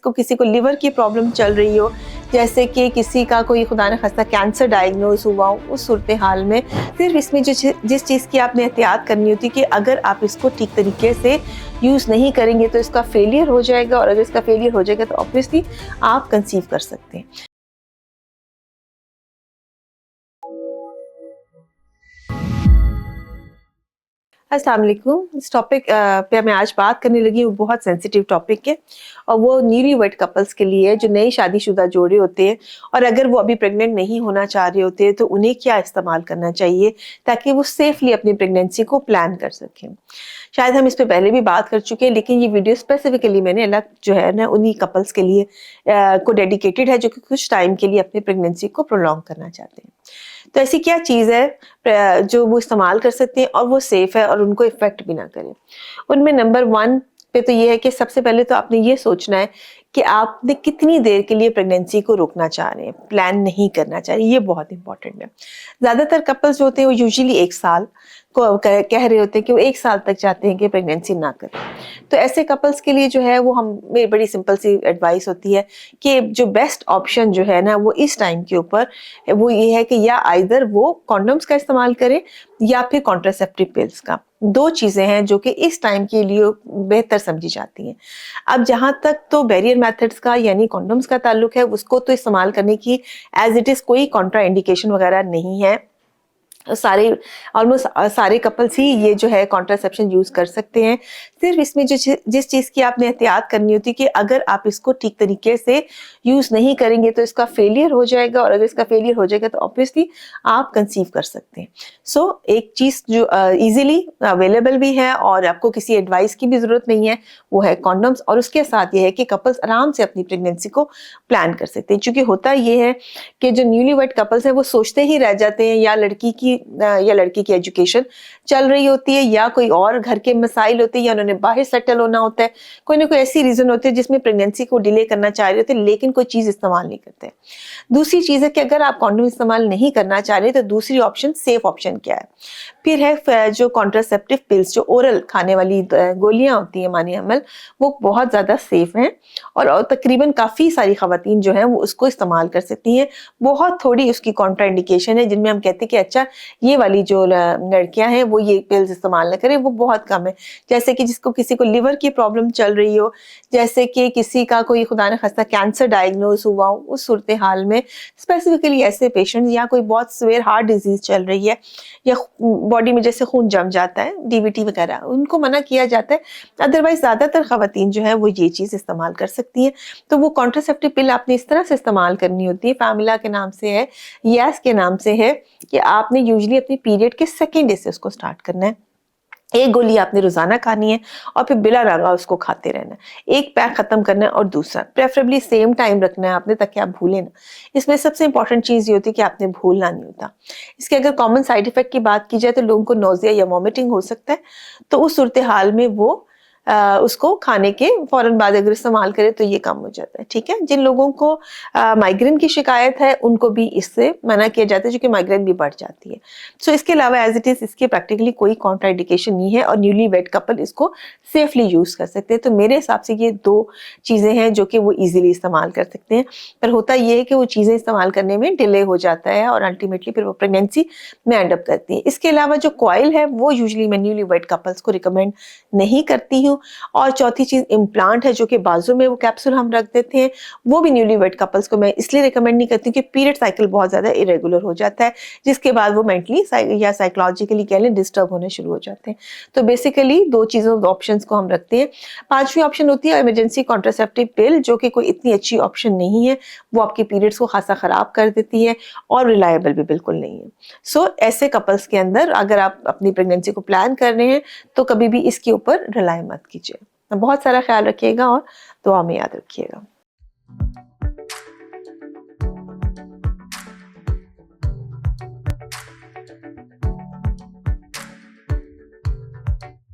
जिसको किसी को लिवर की प्रॉब्लम चल रही हो, जैसे कि किसी का कोई खुदा न खास्ता कैंसर डायग्नोज हुआ हो, उस सूरत हाल में सिर्फ इसमें जिस चीज़ की आपने एहतियात करनी होती है कि अगर आप इसको ठीक तरीके से यूज़ नहीं करेंगे तो इसका फेलियर हो जाएगा, और अगर इसका फेलियर हो जाएगा तो ऑब्वियसली आप कंसीव कर सकते हैं। अस्सलाम वालेकुम। इस टॉपिक पे मैं आज बात करने लगी हूँ, बहुत सेंसिटिव टॉपिक है, और वो न्यूली वेड कपल्स के लिए है जो नई शादीशुदा जोड़े होते हैं, और अगर वो अभी प्रेग्नेंट नहीं होना चाह रहे होते हैं तो उन्हें क्या इस्तेमाल करना चाहिए ताकि वो सेफली अपनी प्रेगनेंसी को प्लान कर सकें। शायद हम इस पे पहले भी बात कर चुके हैं, लेकिन ये वीडियो स्पेसिफिकली मैंने अलग जो है ना उन्हीं कपल्स के लिए को डेडिकेटेड है जो कि कुछ टाइम के लिए अपनी प्रेगनेंसी को प्रोलॉन्ग करना चाहते हैं। तो ऐसी क्या चीज़ है जो वो इस्तेमाल कर सकते हैं और वो सेफ है और उनको इफेक्ट भी ना करे। उनमें नंबर 1 पे तो ये है कि सबसे पहले तो आपने ये सोचना है कि आपने कितनी देर के लिए प्रेगनेंसी को रोकना चाह रहे हैं, प्लान नहीं करना चाह रहे हैं। ये बहुत इंपॉर्टेंट है। ज़्यादातर कपल्स जो होते हैं वो यूजुअली 1 साल को कह रहे होते हैं कि वो 1 साल तक चाहते हैं कि प्रेगनेंसी ना करें। तो ऐसे कपल्स के लिए जो है वो हमें बड़ी सिंपल सी एडवाइस होती है कि जो बेस्ट ऑप्शन जो है ना वो इस टाइम के ऊपर वो ये है कि या आइदर वो कॉन्डोम्स का इस्तेमाल करें या फिर कॉन्ट्रासेप्टिव पिल्स का। 2 चीज़ें हैं जो कि इस टाइम के लिए बेहतर समझी जाती हैं। अब जहाँ तक तो बैरियर मेथड्स का यानी कॉन्डोम्स का ताल्लुक है, उसको तो इस्तेमाल करने की एज इट इज़ कोई कॉन्ट्रा इंडिकेशन वगैरह नहीं है। सारे ऑलमोस्ट सारे कपल्स ही ये जो है कॉन्ट्रासेप्शन यूज़ कर सकते हैं। सिर्फ इसमें जिस चीज़ की आपने एहतियात करनी होती है कि अगर आप इसको ठीक तरीके से यूज़ नहीं करेंगे तो इसका फेलियर हो जाएगा, और अगर इसका फेलियर हो जाएगा तो ऑब्वियसली आप कंसीव कर सकते हैं। सो एक चीज़ जो ईजिली अवेलेबल भी है और आपको किसी एडवाइस की भी ज़रूरत नहीं है, वो है कॉन्डोम्स। और उसके साथ ये है कि कपल्स आराम से अपनी प्रेगनेंसी को प्लान कर सकते हैं, क्योंकि होता ये है कि जो न्यूली वेड कपल्स हैं वो सोचते ही रह जाते हैं या लड़की की एजुकेशन चल रही होती है या कोई और घर के मसाइल होते हैं या उन्होंने बाहर सेटल होना होता है, कोई ना कोई ऐसी रीजन होती है जिसमें प्रेगनेंसी को डिले करना चाह रहे होते हैं लेकिन कोई चीज इस्तेमाल नहीं करते। दूसरी चीज है कि अगर आप कॉन्डोम इस्तेमाल नहीं करना चाह रहे तो दूसरी ऑप्शन सेफ ऑप्शन क्या है। फिर है जो कॉन्ट्रासेप्टिव पिल्स, जो ओरल खाने वाली गोलियां होती है मानी अमल, वो बहुत ज्यादा सेफ हैं और तकरीबन काफी सारी खवातीन जो हैं वो उसको इस्तेमाल कर सकती हैं। बहुत थोड़ी उसकी कॉन्ट्रा इंडिकेशन है जिनमें हम कहते हैं कि अच्छा ये वाली जो लड़कियां हैं वो ये पिल्स इस्तेमाल ना करें, वो बहुत कम है। जैसे कि जिसको किसी को लिवर की प्रॉब्लम चल रही हो, जैसे कि किसी का कोई खुदा न खास्ता कैंसर डायग्नोज हुआ हो, उस सूरत हाल में स्पेसिफिकली ऐसे पेशेंट्स या कोई बहुत सीवियर हार्ट डिजीज चल रही है या बॉडी में जैसे खून जम जाता है, डीवीटी वगैरह, उनको मना किया जाता है। अदरवाइज ज्यादातर खवातीन जो है वो ये चीज इस्तेमाल कर सकती हैं। तो वो कॉन्ट्रासेप्टिव पिल आपने इस तरह से इस्तेमाल करनी होती है, फैमिला के नाम से है, यस के नाम से है, कि आपने यूजुअली अपनी पीरियड के सेकेंड डे से उसको स्टार्ट करना है। एक गोली आपने रोजाना खानी है और फिर बिला रंगा उसको खाते रहना है। एक पैक खत्म करना है और दूसरा प्रेफरेबली सेम टाइम रखना है आपने, ताकि आप भूलें ना। इसमें सबसे इंपॉर्टेंट चीज ये होती है कि आपने भूलना नहीं होता। इसके अगर कॉमन साइड इफेक्ट की बात की जाए तो लोगों को नोजिया या वॉमिटिंग हो सकता है, तो उस सूरत हाल में वो उसको खाने के फौरन बाद अगर इस्तेमाल करें तो ये कम हो जाता है। ठीक है, जिन लोगों को माइग्रेन की शिकायत है उनको भी इससे मना किया जाता है, क्योंकि माइग्रेन भी बढ़ जाती है। सो इसके अलावा एज इट इज इसके प्रैक्टिकली कोई कॉन्ट्राइंडिकेशन नहीं है और न्यूली वेड कपल इसको सेफली यूज कर सकते हैं। तो मेरे हिसाब से ये 2 चीजें हैं जो कि वो इजीली इस्तेमाल कर सकते हैं। पर होता ये है कि वो चीजें इस्तेमाल करने में डिले हो जाता है और अल्टीमेटली फिर वो प्रेगनेंसी में एंड अप करती है। इसके अलावा जो कॉइल है वो यूजुअली मैं न्यूली वेड कपल्स को रिकमेंड नहीं करती हूँ। और चौथी चीज इम्प्लांट है, जो कि बाजू में वो कैप्सूल हम रख देते हैं, वो भी न्यूली वेड कपल्स को मैं इसलिए रिकमेंड नहीं करती कि पीरियड साइकिल बहुत ज्यादा इरेगुलर हो जाता है, जिसके बाद वो मेंटली या साइकोलॉजिकली कह लें डिस्टर्ब होने शुरू हो जाते हैं। तो बेसिकली 2 चीजों ऑप्शंस को हम रखते हैं। 5वीं ऑप्शन होती है इमरजेंसी कॉन्ट्रासेप्टिव पिल, जो कि कोई इतनी अच्छी ऑप्शन नहीं है, वो आपके पीरियड्स को खासा खराब कर देती है और रिलायबल भी बिल्कुल नहीं है। सो ऐसे कपल्स के अंदर अगर आप अपनी प्रेगनेंसी को प्लान कर रहे हैं तो कभी भी इसके ऊपर रिलाय मत कीजिए। बहुत सारा ख्याल रखिएगा और दुआ में याद रखिएगा।